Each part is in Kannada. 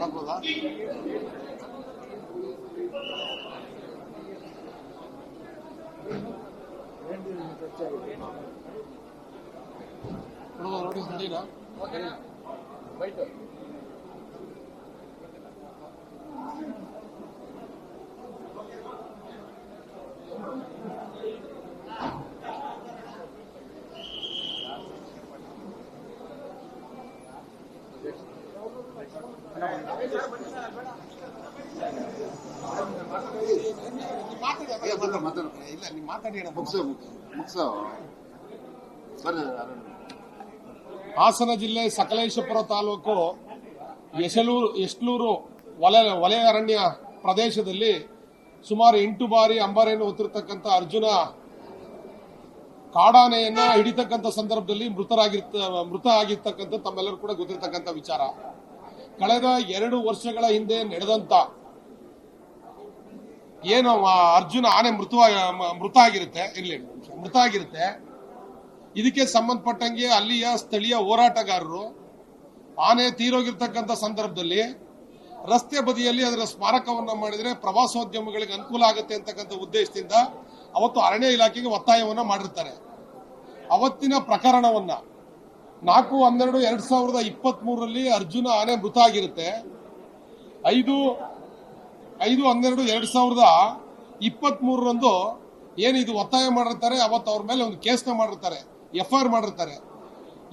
ಆಗ್ಬೋದಾ? ನೋಟಿಸ್ ನಡೀನಾ? ಇಲ್ಲ, ನೀವು ಮಾತಾಡಿ. ಹಾಸನ ಜಿಲ್ಲೆ ಸಕಲೇಶಪುರ ತಾಲೂಕು ಎಸ್ಲೂರು ವಲಯ ಅರಣ್ಯ ಪ್ರದೇಶದಲ್ಲಿ ಸುಮಾರು 8 ಬಾರಿ ಅಂಬಾರಿಯನ್ನು ಹೊತ್ತಿರತಕ್ಕಂಥ ಅರ್ಜುನ ಕಾಡಾನೆಯನ್ನ ಹಿಡಿತಕ್ಕಂಥ ಸಂದರ್ಭದಲ್ಲಿ ಮೃತ ಆಗಿರ್ತಕ್ಕಂಥ ತಮ್ಮೆಲ್ಲರೂ ಕೂಡ ಗೊತ್ತಿರತಕ್ಕಂಥ ವಿಚಾರ. ಕಳೆದ 2 ವರ್ಷಗಳ ಹಿಂದೆ ನಡೆದಂತ ಏನು ಅರ್ಜುನ ಆನೆ ಮೃತ ಆಗಿರುತ್ತೆ. ಇದಕ್ಕೆ ಸಂಬಂಧಪಟ್ಟಂಗೆ ಅಲ್ಲಿಯ ಸ್ಥಳೀಯ ಹೋರಾಟಗಾರರು ಆನೆ ತೀರೋಗಿರ್ತಕ್ಕಂಥ ಸಂದರ್ಭದಲ್ಲಿ ರಸ್ತೆ ಬದಿಯಲ್ಲಿ ಅದರ ಸ್ಮಾರಕವನ್ನ ಮಾಡಿದ್ರೆ ಪ್ರವಾಸೋದ್ಯಮಗಳಿಗೆ ಅನುಕೂಲ ಆಗುತ್ತೆ ಅಂತಕ್ಕಂಥ ಉದ್ದೇಶದಿಂದ ಅವತ್ತು ಅರಣ್ಯ ಇಲಾಖೆಗೆ ಒತ್ತಾಯವನ್ನ ಮಾಡಿರ್ತಾರೆ. ಅವತ್ತಿನ ಪ್ರಕರಣವನ್ನ 4/12/2023 ಅರ್ಜುನ ಆನೆ ಮೃತ ಆಗಿರುತ್ತೆ. 5/12/2023 ಏನಿದು ಒತ್ತಾಯ ಮಾಡಿರ್ತಾರೆ. ಅವತ್ತು ಅವ್ರ ಮೇಲೆ ಒಂದು ಕೇಸ್ನ ಮಾಡಿರ್ತಾರೆ, FIR ಮಾಡಿರ್ತಾರೆ.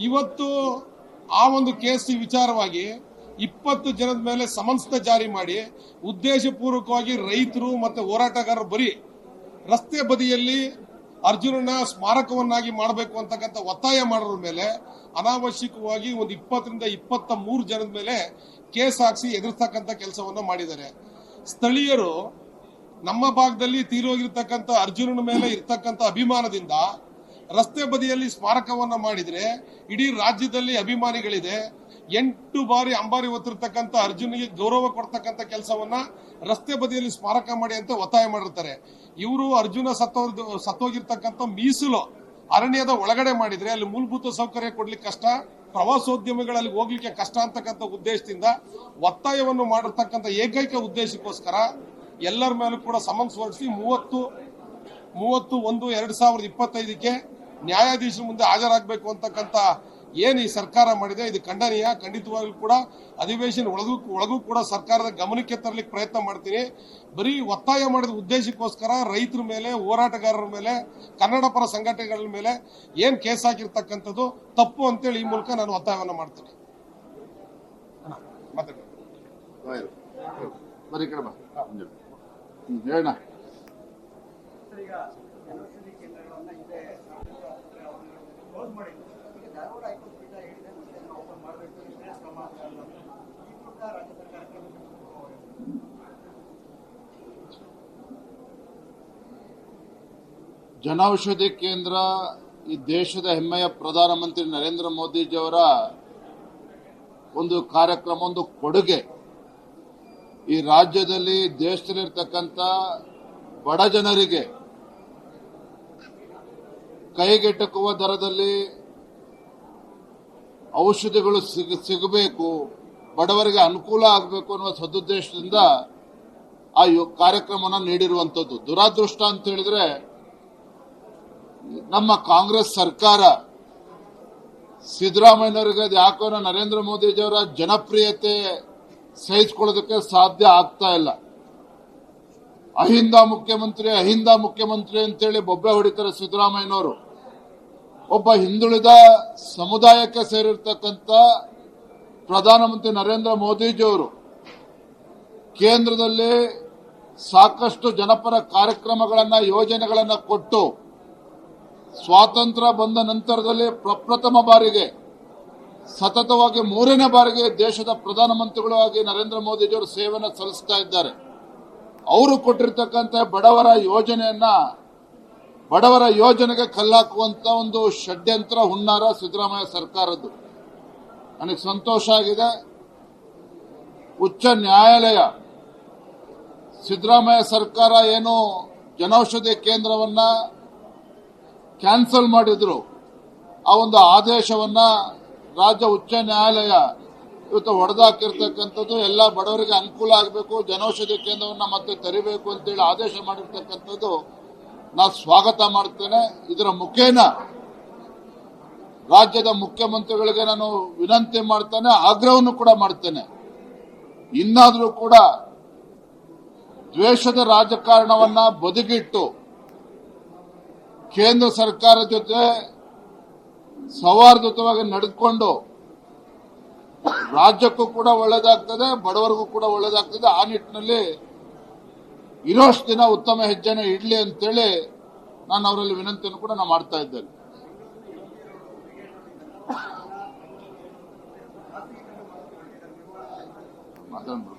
ಇವತ್ತು ಆ ಒಂದು ಕೇಸ್ ವಿಚಾರವಾಗಿ 20 ಜನದ ಮೇಲೆ ಸಮನ್ಸ್ನ ಜಾರಿ ಮಾಡಿ ಉದ್ದೇಶಪೂರ್ವಕವಾಗಿ ರೈತರು ಮತ್ತೆ ಹೋರಾಟಗಾರರು ಬರೀ ರಸ್ತೆ ಬದಿಯಲ್ಲಿ ಅರ್ಜುನನ ಸ್ಮಾರಕವನ್ನಾಗಿ ಮಾಡಬೇಕು ಅಂತಕ್ಕಂಥ ಒತ್ತಾಯ ಮಾಡೋರ ಮೇಲೆ ಅನಾವಶ್ಯಕವಾಗಿ ಒಂದು 20ರಿಂದ 23 ಜನದ ಮೇಲೆ ಕೇಸ್ ಹಾಕಿಸಿ ಎದುರಿಸ್ತಕ್ಕಂಥ ಕೆಲಸವನ್ನ ಮಾಡಿದ್ದಾರೆ. ಸ್ಥಳೀಯರು ನಮ್ಮ ಭಾಗದಲ್ಲಿ ತೀರೋಗಿರ್ತಕ್ಕಂಥ ಅರ್ಜುನನ ಮೇಲೆ ಇರ್ತಕ್ಕಂಥ ಅಭಿಮಾನದಿಂದ ರಸ್ತೆ ಬದಿಯಲ್ಲಿ ಸ್ಮಾರಕವನ್ನ ಮಾಡಿದ್ರೆ ಇಡೀ ರಾಜ್ಯದಲ್ಲಿ ಅಭಿಮಾನಿಗಳಿದೆ. 8 ಬಾರಿ ಅಂಬಾರಿ ಹೊತ್ತಿರ್ತಕ್ಕಂಥ ಅರ್ಜುನಿಗೆ ಗೌರವ ಕೊಡ್ತಕ್ಕಂಥ ಕೆಲಸವನ್ನ ರಸ್ತೆ ಬದಿಯಲ್ಲಿ ಸ್ಮಾರಕ ಮಾಡಿ ಅಂತ ಒತ್ತಾಯ ಮಾಡಿರ್ತಾರೆ. ಇವರು ಅರ್ಜುನ ಸತ್ತೋಗಿರ್ತಕ್ಕಂಥ ಮೀಸಲು ಅರಣ್ಯದ ಒಳಗಡೆ ಮಾಡಿದ್ರೆ ಅಲ್ಲಿ ಮೂಲಭೂತ ಸೌಕರ್ಯ ಕೊಡ್ಲಿಕ್ಕೆ ಕಷ್ಟ, ಪ್ರವಾಸೋದ್ಯಮಿಗಳಲ್ಲಿ ಹೋಗ್ಲಿಕ್ಕೆ ಕಷ್ಟ ಅಂತಕ್ಕಂಥ ಉದ್ದೇಶದಿಂದ ಒತ್ತಾಯವನ್ನು ಮಾಡಿರ್ತಕ್ಕಂಥ ಏಕೈಕ ಉದ್ದೇಶಕ್ಕೋಸ್ಕರ ಎಲ್ಲರ ಮೇಲೂ ಕೂಡ ಸಮನ್ಸ್ ಹೊರಡಿಸಿ 30/1/2025 ನ್ಯಾಯಾಧೀಶರ ಮುಂದೆ ಹಾಜರಾಗಬೇಕು ಅಂತಕ್ಕಂಥ ಏನು ಈ ಸರ್ಕಾರ ಮಾಡಿದೆ ಇದು ಖಂಡನೀಯ. ಖಂಡಿತವಾಗ್ಲೂ ಕೂಡ ಅಧಿವೇಶನ ಒಳಗೂ ಕೂಡ ಸರ್ಕಾರದ ಗಮನಕ್ಕೆ ತರಲಿಕ್ಕೆ ಪ್ರಯತ್ನ ಮಾಡ್ತೀನಿ. ಬರೀ ಒತ್ತಾಯ ಮಾಡಿದ ಉದ್ದೇಶಕ್ಕೋಸ್ಕರ ರೈತರ ಮೇಲೆ, ಹೋರಾಟಗಾರರ ಮೇಲೆ, ಕನ್ನಡ ಪರ ಸಂಘಟನೆಗಳ ಮೇಲೆ ಏನ್ ಕೇಸ್ ಹಾಕಿರ್ತಕ್ಕಂಥದ್ದು ತಪ್ಪು ಅಂತೇಳಿ ಈ ಮೂಲಕ ನಾನು ಒತ್ತಾಯವನ್ನು ಮಾಡ್ತೀನಿ. ಜನೌಷಧಿ ಕೇಂದ್ರ ಈ ದೇಶದ ಹೆಮ್ಮೆಯ ಪ್ರಧಾನಮಂತ್ರಿ ನರೇಂದ್ರ ಮೋದಿಜಿಯವರ ಒಂದು ಕಾರ್ಯಕ್ರಮ, ಒಂದು ಕೊಡುಗೆ. ಈ ರಾಜ್ಯದಲ್ಲಿ ದೇಶದಲ್ಲಿರ್ತಕ್ಕಂಥ ಬಡ ಜನರಿಗೆ ಕೈಗೆಟಕುವ ದರದಲ್ಲಿ ಔಷಧಿಗಳು ಸಿಗಬೇಕು, ಬಡವರಿಗೆ ಅನುಕೂಲ ಆಗಬೇಕು ಅನ್ನುವ ಸದುದ್ದೇಶದಿಂದ ಆ ಕಾರ್ಯಕ್ರಮವನ್ನು ನೀಡಿರುವಂಥದ್ದು. ದುರಾದೃಷ್ಟ ಅಂತ ಹೇಳಿದ್ರೆ ನಮ್ಮ ಕಾಂಗ್ರೆಸ್ ಸರ್ಕಾರ ಸಿದ್ದರಾಮಯ್ಯನವರಿಗೆ ಯಾಕೋ ನರೇಂದ್ರ ಮೋದಿಜಿಯವರ ಜನಪ್ರಿಯತೆ ಸಹಿಸಿಕೊಳ್ಳೋದಕ್ಕೆ ಸಾಧ್ಯ ಆಗ್ತಾ ಇಲ್ಲ. ಅಹಿಂದ ಮುಖ್ಯಮಂತ್ರಿ ಅಂತೇಳಿ ಬೊಬ್ಬೆ ಹೊಡಿತಾರೆ ಸಿದ್ದರಾಮಯ್ಯನವರು. ಒಬ್ಬ ಹಿಂದುಳಿದ ಸಮುದಾಯಕ್ಕೆ ಸೇರಿರ್ತಕ್ಕಂಥ ಪ್ರಧಾನಮಂತ್ರಿ ನರೇಂದ್ರ ಮೋದಿಜಿಯವರು ಕೇಂದ್ರದಲ್ಲಿ ಸಾಕಷ್ಟು ಜನಪರ ಕಾರ್ಯಕ್ರಮಗಳನ್ನು, ಯೋಜನೆಗಳನ್ನು ಕೊಟ್ಟು ಸ್ವಾತಂತ್ರ್ಯ ಬಂದ ನಂತರದಲ್ಲಿ ಪ್ರಪ್ರಥಮ ಬಾರಿಗೆ ಸತತವಾಗಿ 3ನೇ ಬಾರಿಗೆ ದೇಶದ ಪ್ರಧಾನಮಂತ್ರಿಗಳಾಗಿ ನರೇಂದ್ರ ಮೋದಿಜಿಯವರು ಸೇವೆಯನ್ನು ಸಲ್ಲಿಸ್ತಾ ಇದ್ದಾರೆ. ಅವರು ಕೊಟ್ಟಿರ್ತಕ್ಕಂಥ ಬಡವರ ಯೋಜನೆಗೆ ಕಲ್ಲಾಕುವಂತ ಒಂದು ಷಡ್ಯಂತ್ರ ಹುನ್ನಾರ ಸಿದ್ದರಾಮಯ್ಯ ಸರ್ಕಾರದ್ದು. ನನಗೆ ಸಂತೋಷ ಆಗಿದೆ. ಉಚ್ಚ ನ್ಯಾಯಾಲಯ ಸಿದ್ದರಾಮಯ್ಯ ಸರ್ಕಾರ ಏನು ಜನೌಷಧಿ ಕೇಂದ್ರವನ್ನ ಕ್ಯಾನ್ಸಲ್ ಮಾಡಿದ್ರು, ಆ ಒಂದು ಆದೇಶವನ್ನ ರಾಜ್ಯ ಉಚ್ಚ ನ್ಯಾಯಾಲಯ ಇವತ್ತು ಹೊಡೆದಾಕಿರ್ತಕ್ಕಂಥದ್ದು ಎಲ್ಲ ಬಡವರಿಗೆ ಅನುಕೂಲ ಆಗಬೇಕು, ಜನೌಷಧಿ ಕೇಂದ್ರವನ್ನ ಮತ್ತೆ ತೆರಿಬೇಕು ಅಂತೇಳಿ ಆದೇಶ ಮಾಡಿರ್ತಕ್ಕಂಥದ್ದು ನಾನು ಸ್ವಾಗತ ಮಾಡ್ತೇನೆ. ಇದರ ಮುಖೇನ ರಾಜ್ಯದ ಮುಖ್ಯಮಂತ್ರಿಗಳಿಗೆ ನಾನು ವಿನಂತಿ ಮಾಡ್ತೇನೆ, ಆಗ್ರಹವನ್ನು ಕೂಡ ಮಾಡ್ತೇನೆ. ಇನ್ನಾದರೂ ಕೂಡ ದ್ವೇಷದ ರಾಜಕಾರಣವನ್ನ ಬದಿಗಿಟ್ಟು ಕೇಂದ್ರ ಸರ್ಕಾರ ಜೊತೆ ಸೌಹಾರ್ದಯುತವಾಗಿ ನಡೆದುಕೊಂಡು ರಾಜ್ಯಕ್ಕೂ ಕೂಡ ಒಳ್ಳೇದಾಗ್ತದೆ, ಬಡವರಿಗೂ ಕೂಡ ಒಳ್ಳೇದಾಗ್ತದೆ. ಆ ನಿಟ್ಟಿನಲ್ಲಿ ಇರೋಷ್ಟು ದಿನ ಉತ್ತಮ ಹೆಜ್ಜೆನ ಇಡ್ಲಿ ಅಂತೇಳಿ ನಾನು ಅವರಲ್ಲಿ ವಿನಂತಿಯನ್ನು ಕೂಡ ನಾನು ಮಾಡ್ತಾ ಇದ್ದೇನೆ. ಮಾತಾಡ್ಬಿಡು.